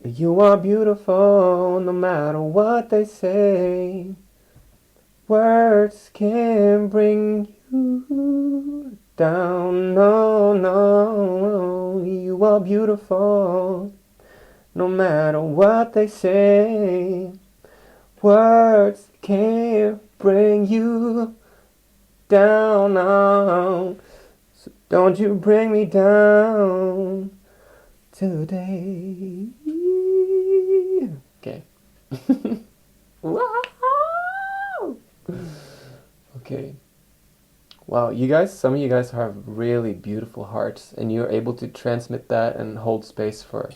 You are beautiful no matter what they say. Words can bring you down. No, no. You are beautiful no matter what they say. Words can bring you down. No. So don't you bring me down today. Okay. Wow. Okay. Wow, you guys, some of you guys have really beautiful hearts, and you're able to transmit that and hold space for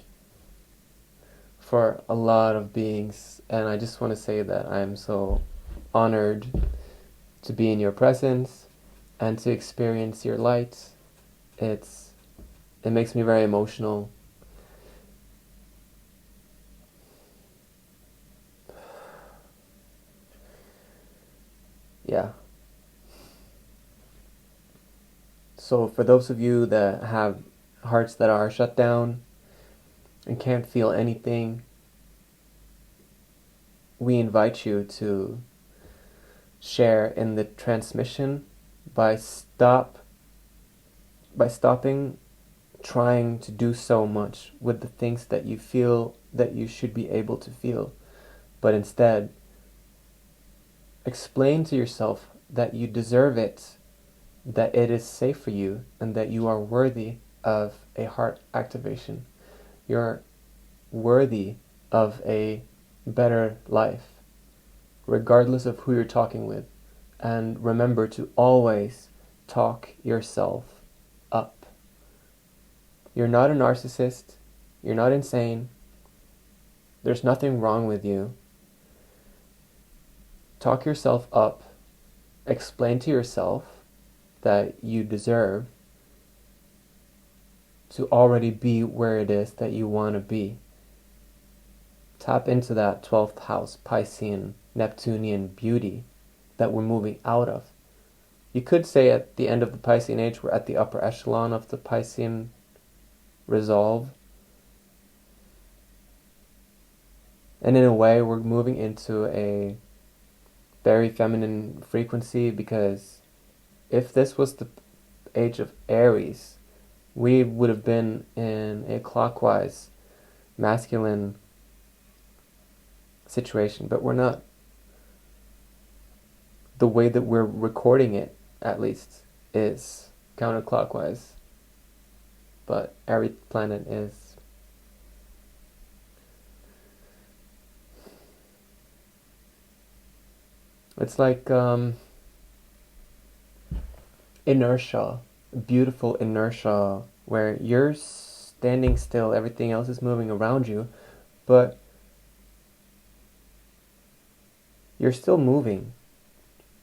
a lot of beings. And I just want to say that I am so honored to be in your presence and to experience your light. It makes me very emotional. Yeah. So for those of you that have hearts that are shut down and can't feel anything, we invite you to share in the transmission by stopping trying to do so much with the things that you feel that you should be able to feel, but instead explain to yourself that you deserve it, that it is safe for you, and that you are worthy of a heart activation. You're worthy of a better life, regardless of who you're talking with. And remember to always talk yourself up. You're not a narcissist. You're not insane. There's nothing wrong with you. Talk yourself up. Explain to yourself that you deserve to already be where it is that you want to be. Tap into that 12th house Piscean Neptunian beauty that we're moving out of. You could say at the end of the Piscean age we're at the upper echelon of the Piscean resolve. And in a way we're moving into a very feminine frequency, because if this was the age of Aries, we would have been in a clockwise masculine situation, but we're not. The way that we're recording it, at least, is counterclockwise, but every planet is. It's like inertia, beautiful inertia, where you're standing still, everything else is moving around you, but you're still moving,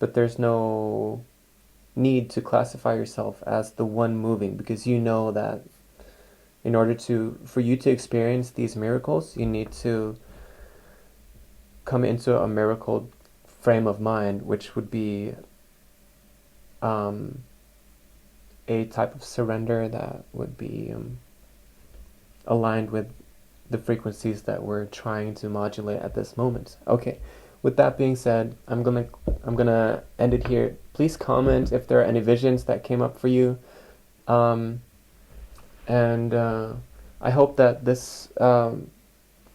but there's no need to classify yourself as the one moving, because you know that in order for you to experience these miracles, you need to come into a miracle frame of mind, which would be a type of surrender that would be aligned with the frequencies that we're trying to modulate at this moment. Okay, with that being said, I'm gonna end it here. Please comment if there are any visions that came up for you, and I hope that this.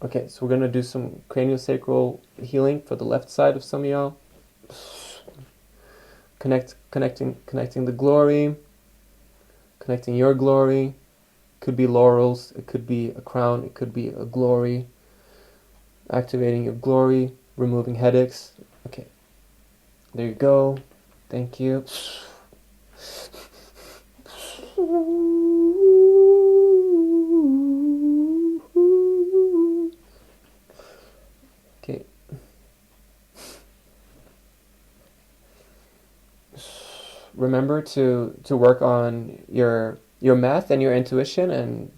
Okay, so we're gonna do some craniosacral healing for the left side of some of y'all. Connecting the glory, connecting your glory. Could be laurels, it could be a crown, it could be a glory. Activating your glory, removing headaches. Okay, there you go. Thank you. remember to work on your math and your intuition, and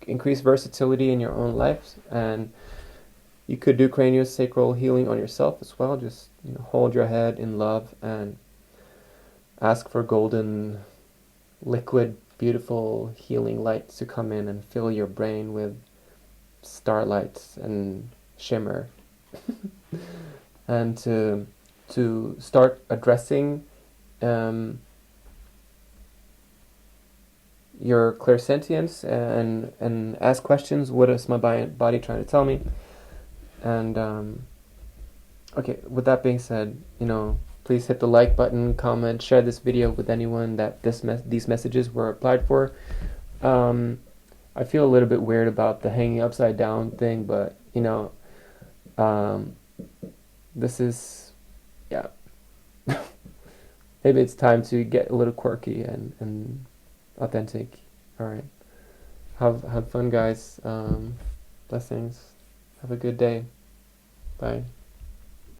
increase versatility in your own life. And you could do craniosacral healing on yourself as well. Just hold your head in love and ask for golden, liquid, beautiful healing light to come in and fill your brain with starlight and shimmer. And to start addressing your clairsentience and ask questions. What is my body trying to tell me? And okay, with that being said, please hit the like button, comment, share this video with anyone that these messages were applied for. I feel a little bit weird about the hanging upside down thing, but this is, yeah. Maybe it's time to get a little quirky and authentic. All right, have fun, guys. Blessings. Have a good day. Bye.